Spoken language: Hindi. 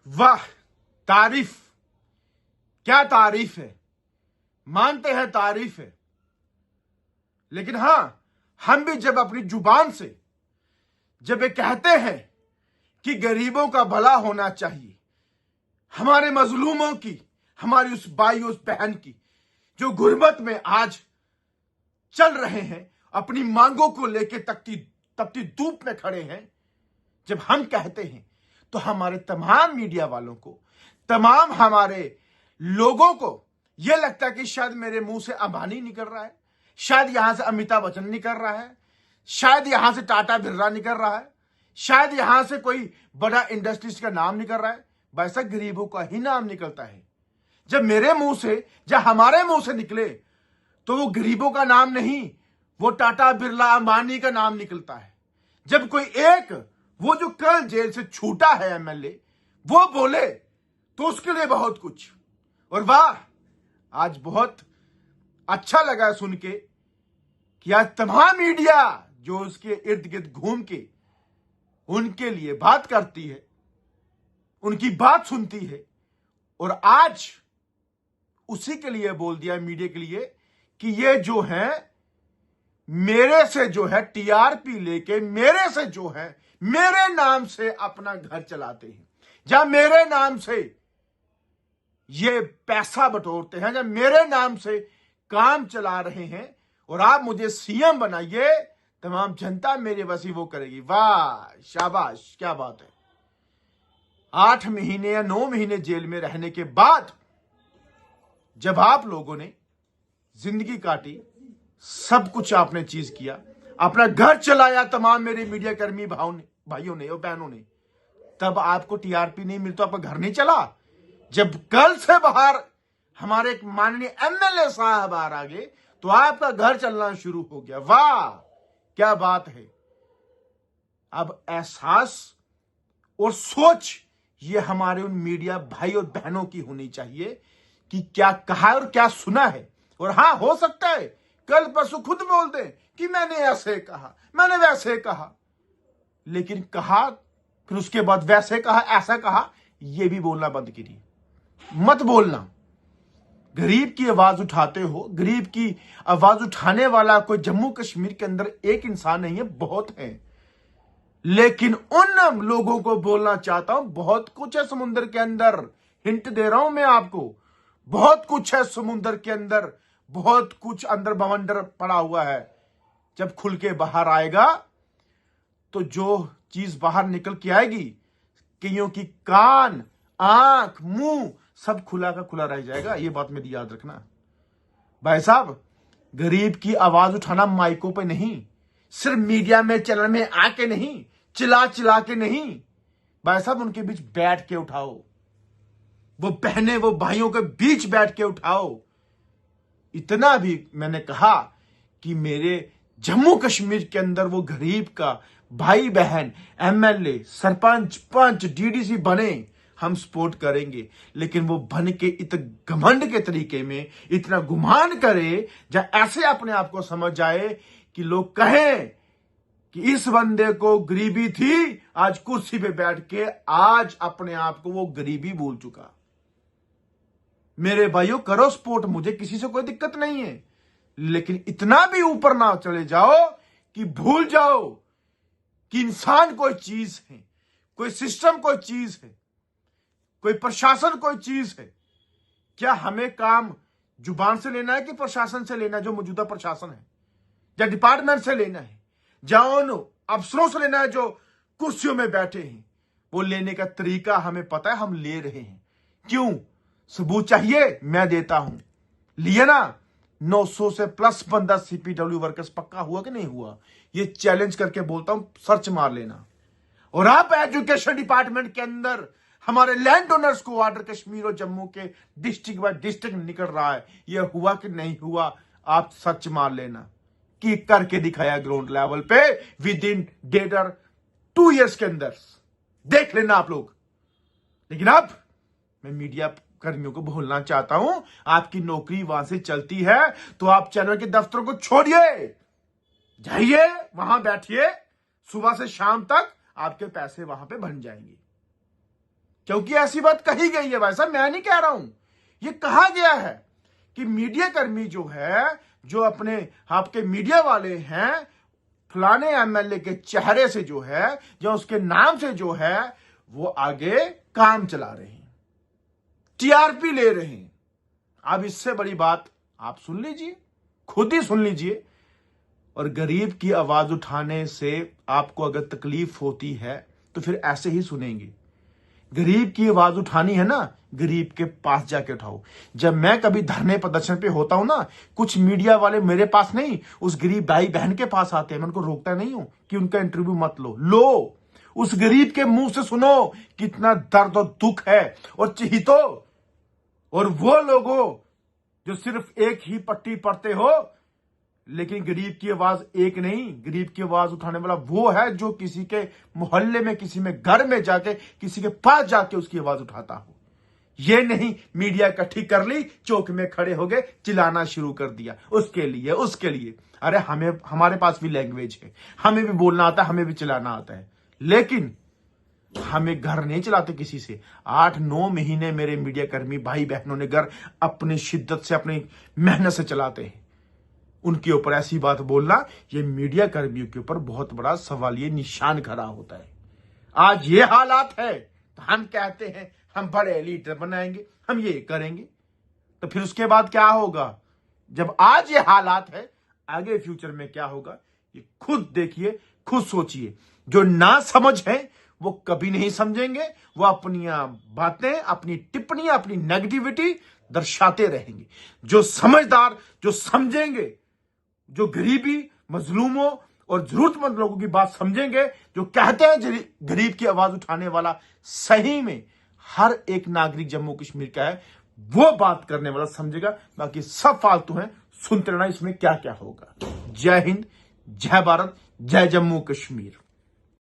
वाह, तारीफ, क्या तारीफ है। मानते हैं तारीफ है, लेकिन हां, हम भी जब अपनी जुबान से जब ये कहते हैं कि गरीबों का भला होना चाहिए, हमारे मजलूमों की, हमारी उस भाई उस बहन की जो गुर्बत में आज चल रहे हैं, अपनी मांगों को लेकर तपती धूप में खड़े हैं, जब हम कहते हैं तो हमारे तमाम मीडिया वालों को, तमाम हमारे लोगों को यह लगता है कि शायद मेरे मुंह से अंबानी निकल रहा है, शायद यहां से अमिताभ बच्चन निकल रहा है, शायद यहां से टाटा बिरला निकल रहा है, शायद यहां से कोई बड़ा इंडस्ट्रीज का नाम निकल रहा है। वैसा गरीबों का ही नाम निकलता है। जब मेरे मुंह से, जब हमारे मुंह से निकले तो वो गरीबों का नाम नहीं, वो टाटा बिरला अंबानी का नाम निकलता है। जब कोई एक, वो जो कल जेल से छूटा है एमएलए, वो बोले तो उसके लिए बहुत कुछ। और वाह, आज बहुत अच्छा लगा सुन के कि आज तमाम मीडिया जो उसके इर्द गिर्द घूम के उनके लिए बात करती है, उनकी बात सुनती है, और आज उसी के लिए बोल दिया मीडिया के लिए कि ये जो है मेरे से जो है टीआरपी लेके, मेरे से जो है मेरे नाम से अपना घर चलाते हैं, जब मेरे नाम से ये पैसा बटोरते हैं, जब मेरे नाम से काम चला रहे हैं, और आप मुझे सीएम बनाइए, तमाम जनता मेरे बस ही वो करेगी। वाह, शाबाश, क्या बात है। 8 महीने या 9 महीने जेल में रहने के बाद जब आप लोगों ने जिंदगी काटी, सब कुछ आपने चीज किया, अपना घर चलाया, तमाम मेरे मीडिया कर्मी भाइयों ने और बहनों ने, तब आपको टीआरपी नहीं मिलता, आपका घर नहीं चला। जब कल से बाहर हमारे एक माननीय एमएलए साहब बाहर आ गए तो आपका घर चलना शुरू हो गया। वाह, क्या बात है। अब एहसास और सोच ये हमारे उन मीडिया भाई और बहनों की होनी चाहिए कि क्या कहा और क्या सुना है। और हां, हो सकता है कल परसों खुद बोल दें कि मैंने ऐसे कहा, मैंने वैसे कहा, लेकिन कहा फिर उसके बाद वैसे कहा, ऐसा कहा, यह भी बोलना बंद कीजिए, मत बोलना। गरीब की आवाज उठाते हो, गरीब की आवाज उठाने वाला कोई जम्मू कश्मीर के अंदर एक इंसान नहीं है, बहुत है। लेकिन उन लोगों को बोलना चाहता हूं, बहुत कुछ है समुद्र के अंदर, हिंट दे रहा हूं मैं आपको, बहुत कुछ है समुद्र के अंदर, बहुत कुछ अंदर बवंडर पड़ा हुआ है। जब खुल के बाहर आएगा तो जो चीज बाहर निकल के आएगी, कईयों की कान, आंख, मुंह सब खुला का खुला रह जाएगा। ये बात मेरी याद रखना भाई साहब। गरीब की आवाज उठाना माइकों पे नहीं, सिर्फ मीडिया में चैनल में आके नहीं, चिल्ला चिल्ला के नहीं, भाई साहब उनके बीच बैठ के उठाओ, वो बहने वो भाइयों के बीच बैठ के उठाओ। इतना भी मैंने कहा कि मेरे जम्मू कश्मीर के अंदर वो गरीब का भाई बहन एमएलए, सरपंच, पंच, डीडीसी बने, हम सपोर्ट करेंगे, लेकिन वो बन के इतना घमंड के तरीके में इतना गुमान करे, या ऐसे अपने आप को समझ जाए कि लोग कहें कि इस बंदे को गरीबी थी, आज कुर्सी पे बैठ के आज अपने आप को वो गरीबी भूल चुका। मेरे भाइयों, करो सपोर्ट, मुझे किसी से कोई दिक्कत नहीं है, लेकिन इतना भी ऊपर ना चले जाओ कि भूल जाओ कि इंसान कोई चीज है, कोई सिस्टम कोई चीज है, कोई प्रशासन कोई चीज है। क्या हमें काम जुबान से लेना है कि प्रशासन से लेना है, जो मौजूदा प्रशासन है, या डिपार्टमेंट से लेना है, या उन अफसरों से लेना है जो कुर्सियों में बैठे हैं? वो लेने का तरीका हमें पता है, हम ले रहे हैं। क्यों? सबूत चाहिए, मैं देता हूं। लिए ना 900 से प्लस बंदा सीपीडब्ल्यू वर्कर्स पक्का हुआ कि नहीं हुआ? ये चैलेंज करके बोलता हूं, सर्च मार लेना। और आप एजुकेशन डिपार्टमेंट के अंदर हमारे लैंड ओनर्स को ऑर्डर कश्मीर और जम्मू के डिस्ट्रिक्ट बाय डिस्ट्रिक्ट निकल रहा है, ये हुआ कि नहीं हुआ? आप सर्च मार लेना कि करके दिखाया ग्राउंड लेवल पे विद इन 2 ईयर्स के अंदर, देख लेना आप लोग। लेकिन अब मैं मीडिया कर्मियों को बोलना चाहता हूं, आपकी नौकरी वहां से चलती है तो आप चैनल के दफ्तरों को छोड़िए, जाइए वहां बैठिए, सुबह से शाम तक आपके पैसे वहां पे बन जाएंगे। क्योंकि ऐसी बात कही गई है भाई साहब, मैं नहीं कह रहा हूं, ये कहा गया है कि मीडिया कर्मी जो है, जो अपने आपके मीडिया वाले हैं, फलाने एमएलए के चेहरे से जो है, जो उसके नाम से जो है, वो आगे काम चला रहे हैं, टीआरपी ले रहे हैं। अब इससे बड़ी बात आप सुन लीजिए, खुद ही सुन लीजिए। और गरीब की आवाज उठाने से आपको अगर तकलीफ होती है तो फिर ऐसे ही सुनेंगे। गरीब की आवाज उठानी है ना, गरीब के पास जाके उठाओ। जब मैं कभी धरने प्रदर्शन पे होता हूं ना, कुछ मीडिया वाले मेरे पास नहीं, उस गरीब भाई बहन के पास आते हैं। मैं उनको रोकता नहीं हूं कि उनका इंटरव्यू मत लो, उस गरीब के मुंह से सुनो कितना दर्द और दुख है और चिहितो। और वो लोगों जो सिर्फ एक ही पट्टी पढ़ते हो, लेकिन गरीब की आवाज एक नहीं, गरीब की आवाज उठाने वाला वो है जो किसी के मोहल्ले में, किसी में घर में जाके, किसी के पास जाके उसकी आवाज उठाता हो। ये नहीं मीडिया इकट्ठी कर ली, चौक में खड़े हो गए, चिल्लाना शुरू कर दिया उसके लिए। अरे हमें, हमारे पास भी लैंग्वेज है, हमें भी बोलना आता है, हमें भी चिल्लाना आता है, लेकिन हमें घर नहीं चलाते किसी से। 8-9 महीने मेरे मीडिया कर्मी भाई बहनों ने घर अपनी शिद्दत से, अपनी मेहनत से चलाते हैं। उनके ऊपर ऐसी बात बोलना, ये मीडिया कर्मियों के ऊपर बहुत बड़ा सवालिया निशान खड़ा होता है। आज ये हालात है तो हम कहते हैं हम बड़े लीडर बनाएंगे, हम ये करेंगे, तो फिर उसके बाद क्या होगा? जब आज ये हालात है, आगे फ्यूचर में क्या होगा ये खुद देखिए, खुद सोचिए। जो ना समझ है वो कभी नहीं समझेंगे, वो अपनी बातें, अपनी टिप्पणियां, अपनी नेगेटिविटी दर्शाते रहेंगे। जो समझदार, जो समझेंगे, जो गरीबी, मजलूमों और जरूरतमंद लोगों की बात समझेंगे, जो कहते हैं गरीब की आवाज उठाने वाला सही में हर एक नागरिक जम्मू कश्मीर का है, वो बात करने वाला समझेगा। बाकी सब फालतू हैं, सुनते रहना इसमें क्या क्या होगा। जय हिंद, जय भारत, जय जम्मू कश्मीर।